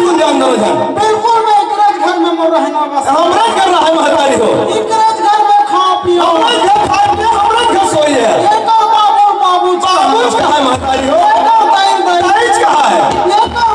बिल्कुल मैं एकराज घर में मोर रहना बस हमरा कर रहा है महतारी हो एकराज घर में खा पियो हमरा घर खा पियो हमरा घर सोइए एका बाबू का है महतारी हो एका बैल ताईज का है एका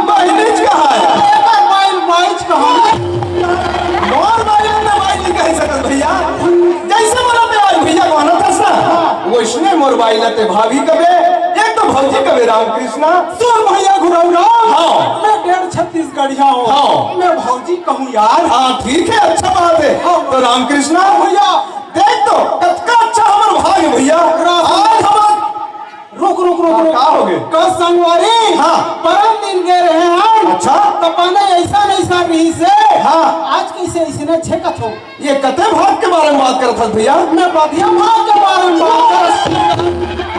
बहनीज का है एका बैल का और बैल ने बैल कह सकत भैया जैसे बोला ते आज भैया को ना था वैसने मोर बैल ते भाभी कबे एक तो भौजी कबे रामकृष्ण सुन भैया घुरौरा हाँ मैं 1.5 छत्तीसगढ़िया हूँ हाँ मैं भौजी कहूँ यार हाँ ठीक है अच्छा बात है तो रामकृष्ण भैया देख तो कतका अच्छा हमार भाग है भैया आज हमार रुक का हो गए का संगवारी हाँ परम दिन गए रहे हैं अच्छा तो पहले ऐसा रही से हाँ आज कैसे इसने छेकत हो ये कते भाग के बारे में बात करत था भैया मैं बधिया भाग के बारे में बात कर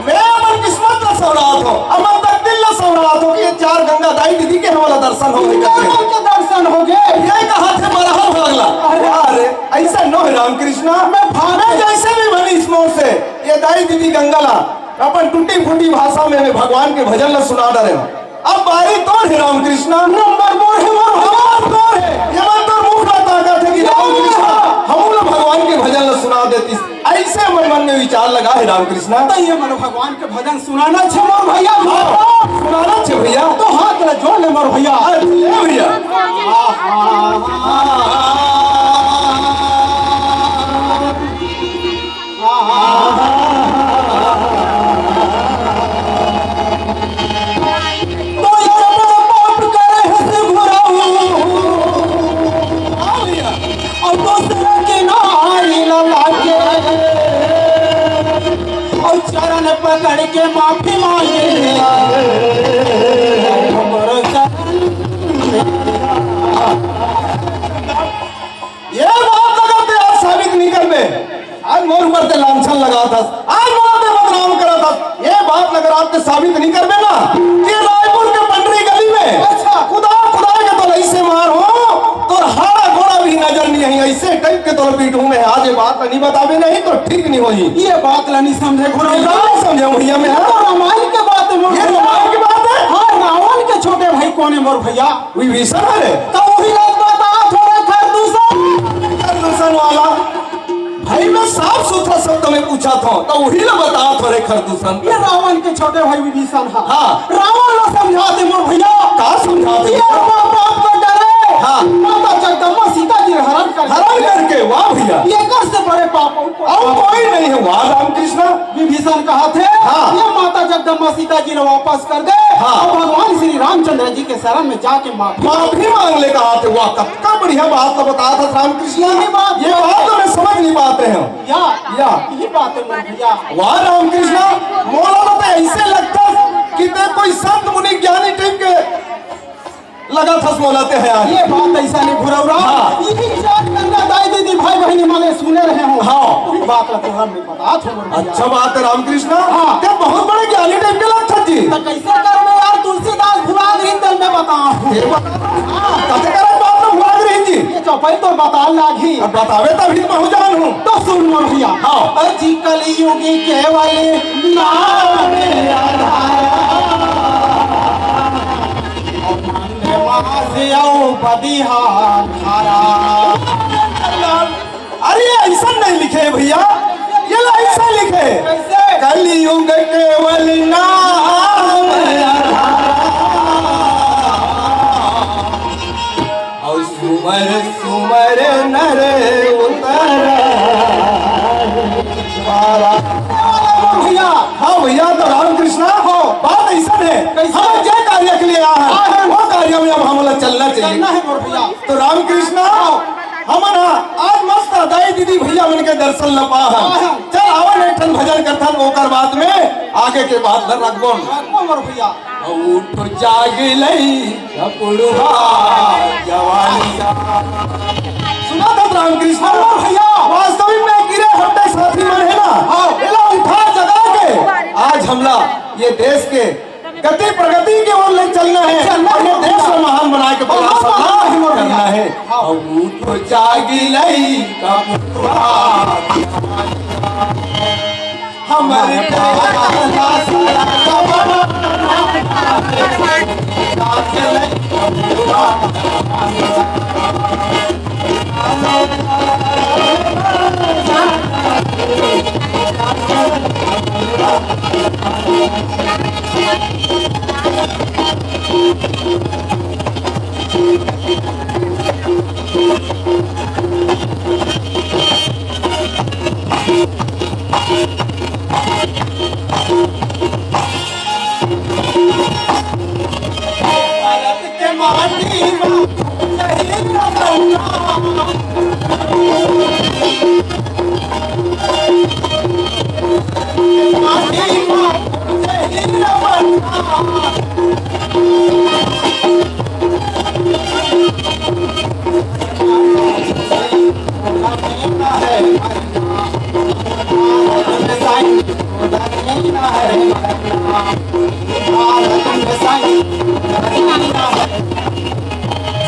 मैं अमर किस्मत न सौरात हो अमर तकदीर न सौरात हो कि ये 4 गंगा दाई दीदी के हमारा दर्शन हो गए के दर्शन हो गए ये कहा थे बरहा भागला अरे ऐसा न है रामकृष्ण मैं भागे जैसे भी बनी इस मोड़ से ये दाई दीदी गंगाला अपन टूटी फूटी भाषा में भगवान के भजन न सुना डरे अब बारी तोड़ है रामकृष्ण नंबर बोल है भगवान तोड़ है ये मन तो मुख ना ताकत है कि रामकृष्ण हम लोग भगवान के भजन न सुना देती ऐसे मन में विचार लगा है रामकृष्ण तो ये मन भगवान के भजन सुनाना छे मोर भैया सुनाना छे भैया तो हाथ ले जोड़ ले मोर भैया ले भैया चरण पकड़ के माफी मांगे ये बात लगाते आज साबित नहीं कर दे आज मोर ऊपर ते लांछन लगा था आज मोर बदनाम करा था ये बात अगर आपके साबित नहीं कर दे ना ये रायपुर के पंडरी गली में अच्छा खुदा के तो ऐसे मार हो तो हाड़ा घोड़ा भी नजर नहीं आई ऐसे टाइप के तो पीठू में आज ये बात नहीं बतावे नहीं तो ठीक नहीं होगी ये बात नहीं समझे नहीं समझे भैया में तो रामायण के बात है ये रामायण की बात है हाँ रावण के छोटे भाई कौन है मोर भैया विभीषण है तो वही लोग बता थोड़ा खरदूषण वाला भाई मैं साफ सुथरा शब्द में पूछा था तो वही लोग बता थोड़े खरदूषण ये रावण के छोटे भाई विभीषण है हाँ रावण लोग समझा दे मोर भैया का समझा दे ये बाप को डरे हाँ माता जगदम्बा सीता जी हरण करके वाह भैया ये कर से बड़े पापों को अब कोई नहीं है वाह रामकृष्ण विभीषण कहा थे हाँ ये माता जगदम्बा सीता जी ने वापस कर दे हाँ और भगवान श्री रामचंद्र जी के शरण में जाके माफी मांग ले कहा थे वाह कतका बढ़िया बात तो बताया था रामकृष्ण ये बात तो मैं समझ नहीं पाते हैं या यही बात है मोर भैया वाह रामकृष्ण मोला तो ऐसे लगता कि ते कोई संत मुनि ज्ञानी टाइप के लगा था मोलाते हैं यार ये बात ऐसा नहीं घुरौरा यही चार गंगा दाई दीदी भाई बहनी माने सुने रहे हो हाँ बात ला तोहर में बता थो अच्छा बात है रामकृष्ण हाँ ते बहुत बड़े ज्ञानी टाइप के लगता जी तो कैसे करबे यार तुलसीदास भुला गई तल में बता कैसे करे बात तो भुला रही जी ये चौपाई तो बता लागी अब बतावे तभी पहुंच जान हूं तो सुन मोर भैया हाँ अजी कलियुगी केवल नाम आधारा अरे ऐसा नहीं लिखे भैया ये ऐसा लिखे कैसे कलियुग केवल नाम हमन आज मस्त दाई दीदी भैया मन के दर्शन न पाहन। चल आवन एकठन भजन करथन, ओकर बाद में आगे के बात ल रखबोन। मोर भैया उठ जाग लई कपुड़वा जवानी का। सुना था रामकृष्ण भैया वास्तविक में गिरे हट्टे साथी मन है ना, हाँ एला उठा जगा के आज हमला ये देश के गति प्रगति की ओर ले चलना है और ये देश को महान बनाए के प्रयास करना है। उठ जागी लई कपुड़वा हमारे पाला सारा कबड़ा भारत के माटी में नहीं रखना। माटी में नहीं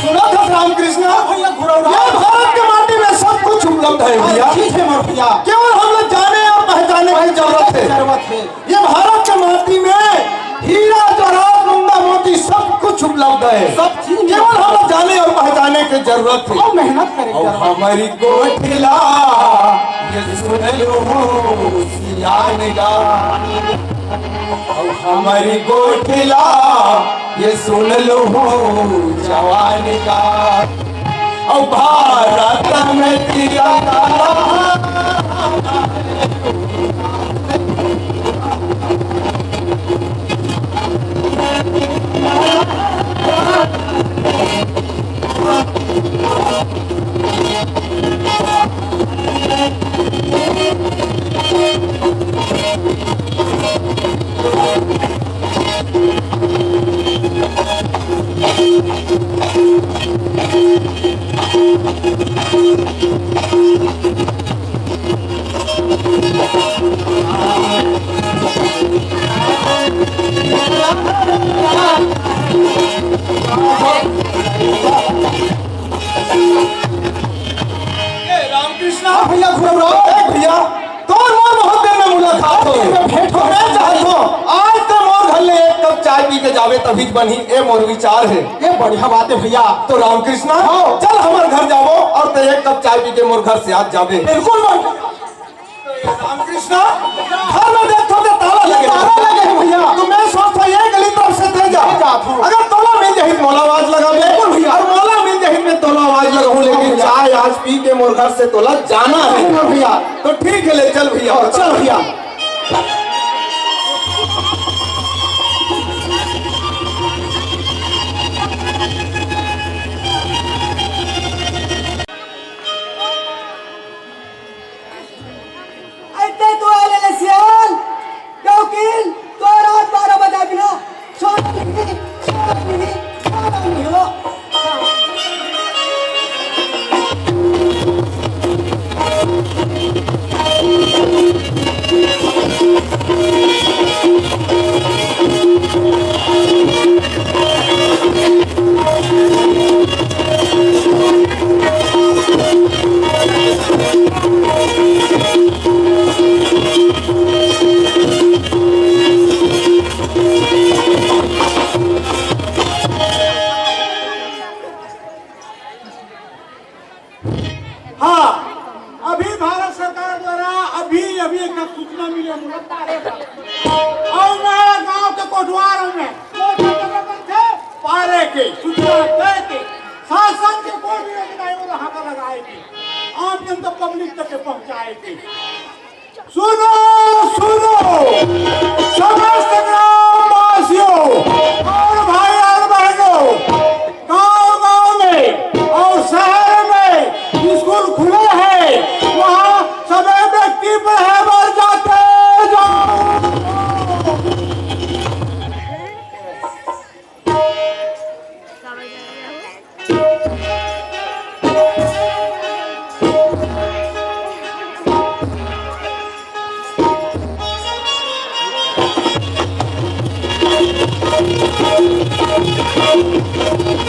सुना था रामकृष्ण भैया घुरौरा ये भारत के माटी में सब कुछ उपलब्ध है भैया। ठीक है मोर भैया केवल हम लोग जाने और पहचाने की जरूरत है। जरूरत है ये भारत के माटी में हीरा जवाहरात मुंगा मोती सब कुछ उपलब्ध है। सब चीज केवल हम लोग जाने और पहचाने की जरूरत है। और मेहनत करेंगे और हमारी कोठिला ये सुन लो सियान गा। और हमारी कोठिला ये सुन लो जवान का। और भारत में तिरंगा रामकृष्ण भैया घुरौरा भैया तो मोर बहुत देर में मुलाकात हो भेंट हो मैं चाहत हो आज तो मोर घर ले एक कप चाय पी के जावे तभी बनी ए मोर विचार है। ये बढ़िया बात है भैया तो रामकृष्ण हाँ। चल हमारे घर जाओ और तो एक कप चाय पी के मोर घर से आज जावे। बिल्कुल रामकृष्ण घर में देखो तो ताला लगे है भैया तो मैं सोचता ये गली तरफ से दे जा अगर तोला मिल जाही मोला आवाज लगा बिल्कुल भैया। और मोला मिल जाही में तोला आवाज लगाऊं लेकिन चाय आज पी के मोर घर से तोला जाना है भैया तो ठीक है ले चल भैया चल भैया ऐसे तो आले ले सियाल क्योंकि तो रात 12 बजे बिना सोना नहीं हो। हाँ अभी भारत सरकार द्वारा अभी एक सूचना मिली है और मैं गांव के कोटवार में थे पारे के सूचना दे के शासन के कोई भी योजना वहाँ पर लगाएगी आम जनता पब्लिक तक पहुँचाएगी। सुनो सुनो समस्त ग्रामवासियों और भाई और बहनों गाँव गाँव में और शहर में ईमान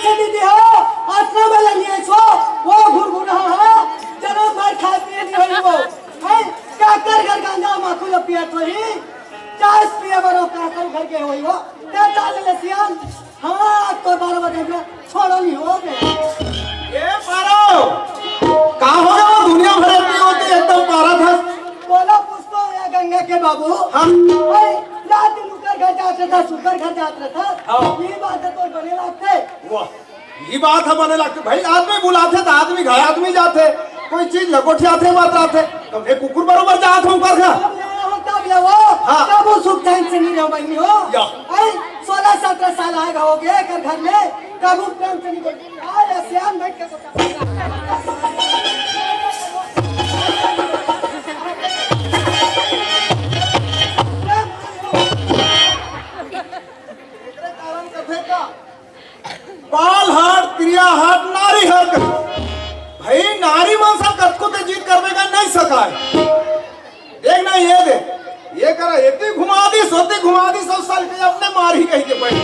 से दीदी हो, आत्मा वाला नहीं है सो, वो घुरघुरा है, जरा मार खा पिए नहीं होई वो। है, काकर घर गांजा माखुल पिया तो ही, चास पिया बरो काकर घर के होई वो, ते डाल ले सियान, हाँ तो 12 बजे में छोड़ो नहीं हो गए। ए पारो कहाँ हो गया वो दुनिया भर की होती एकदम पारा था। बोला पुष्पो या गंगा के बाबू, हाँ। है, रात नुकर घर जाते था, सुकर घर जाते था, हाँ। ये बात है तो बने लगते। वाह ये बात है बने लगते भाई आदमी बुलाते तो आदमी घर आदमी जाते कोई चीज लगोठियाते बात आते तो एक कुकुर बरोबर जात हूं कर खा तब ये वो, हाँ। तब वो सुख चैन से नहीं रह बनी हो। या। आई 16-17 साल आएगा हो गए कर घर में, तब वो प्रेम से नहीं बोलती। आज सियान बैठ के बाल हाट क्रिया हाट नारी हक भाई नारी मानसा कतको ते जीत करवे का नहीं सका है देख ना ये दे ये करा एती घुमा दी सोती घुमा दी 100 साल के अपने मार ही कही के बैठ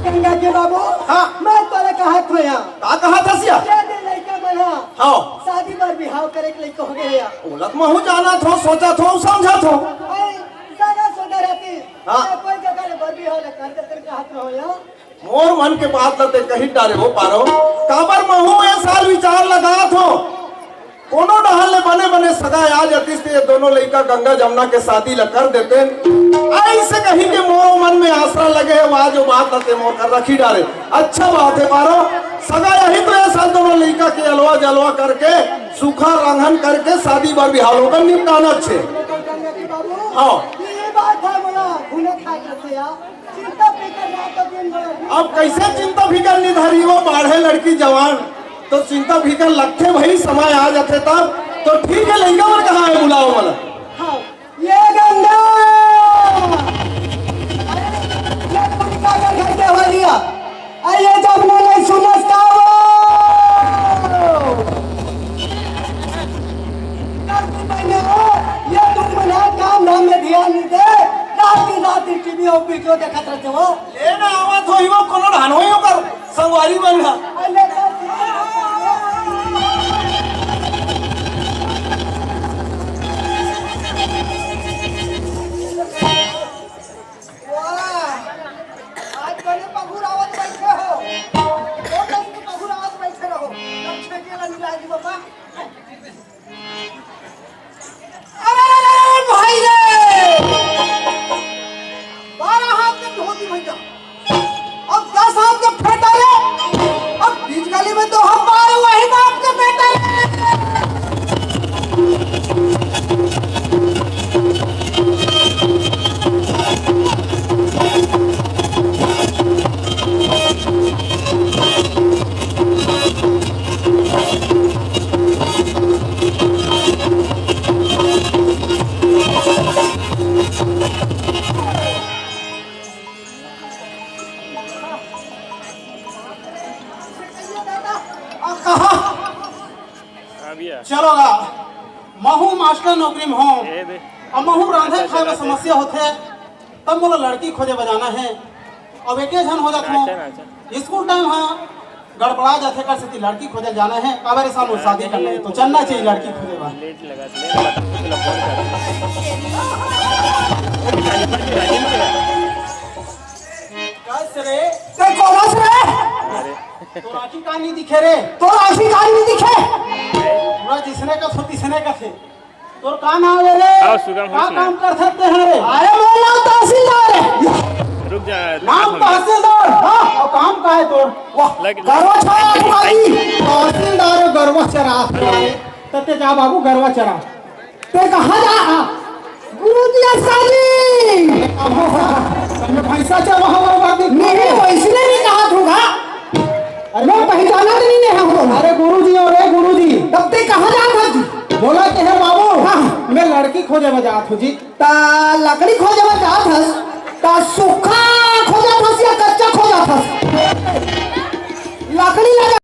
गंगा के बाबू, हाँ। मैं तोरे कहा खोया, का कहा था सिया क्या दे लड़का बना, हाँ शादी पर बिहाव करे के लड़का हो गया। बोलत महू जाना थो सोचा थो समझा थो आई सारा सोदा रहती, हाँ। मैं कोई जगह रे बर बिहाव ले कर देते के हाथ में हो या। मोर मन के बात लते कहीं डारे हो पारो काबर महू ये साल विचार लगा थो कोनो डहल ले बने बने सगा आज अतिश ये दोनों लड़का गंगा जमुना के शादी ल कर देते ऐसे कहीं के मोर मन में आसरा लगे है वहाँ जो बात लते मोर कर रखी डाले अच्छा बात है पारो सगा यही तो ये साल दोनों लड़का के अलवा जलवा करके सूखा रंगन करके शादी बर बिहालों का निपटाना अच्छे गंगा के बाबू, हाँ। ये बात है बड़ा भूले खा करते या, चिंता फिकर ना तो दिन बड़ा। अब कैसे चिंता फिकर निधारी वो बाढ़े लड़की जवान तो चिंता फिकर लगते भाई समय आ जाते तब तो ठीक है लड़का और कहाँ है बुलाओ मला हाँ, ये गंगा, ये गंगा का घर के हो लिया, आइए जब मैंने समझता हो, ये तुम मना काम नाम में ध्यान नहीं दे, रात टीवी और वीडियो देखते रहते हो। लेना आवा तो ही वो कोनो ढान होई कर संगवारी बन गया अरे आज बड़े पगुरावत बैठे हो, वो कैसे पगुरावत बैठे रहो, तब छकेला नहीं लागी बाबा। अरे भाई रे, 12 हाथ के धोती भैया, अब 10 हाथ के फेटा ले, अब बीच गली में तो हम 12 वही बाप के बेटा ले। चलोगा महू मास्टर नौकरी में हो अब महू रांधे खाए में समस्या होते तब मोला लड़की खोजे बजाना है अब एक जन हो जाता हूँ स्कूल टाइम है गड़बड़ा जाते कर सकती लड़की खोजे जाना है कावेरी साल शादी करने तो चलना चाहिए लड़की खोजे बा रे ते कोरस रे, तो राखी कहानी दिखे रे तो राशि गाड़ी नहीं दिखे। पूरा जिसने का सो तिसने का थे तोर काम आवे रे का काम कर सकते हैं रे अरे मेरा नाम तहसीलदार है। रुक जा नाम तहसीलदार हाँ और काम का है तोर वाह गरवा छाया तुम्हारी, तहसीलदार गरवा चरा तते जा बाबू गरवा चरा ते कहाँ जा? गुरुजी असाली। तुमने पैसा चला हमारा नहीं वैसे नहीं कहा होगा, मैं पहचाना तो नहीं है हमको। अरे गुरुजी और रे गुरुजी तब ते कहाँ जा था जी? बोला कि है बाबू हाँ मैं लड़की खोजे बजात हूँ जी ता लकड़ी खोजे में जा था, ता सूखा खोजा था या कच्चा खोजा था? लकड़ी लगा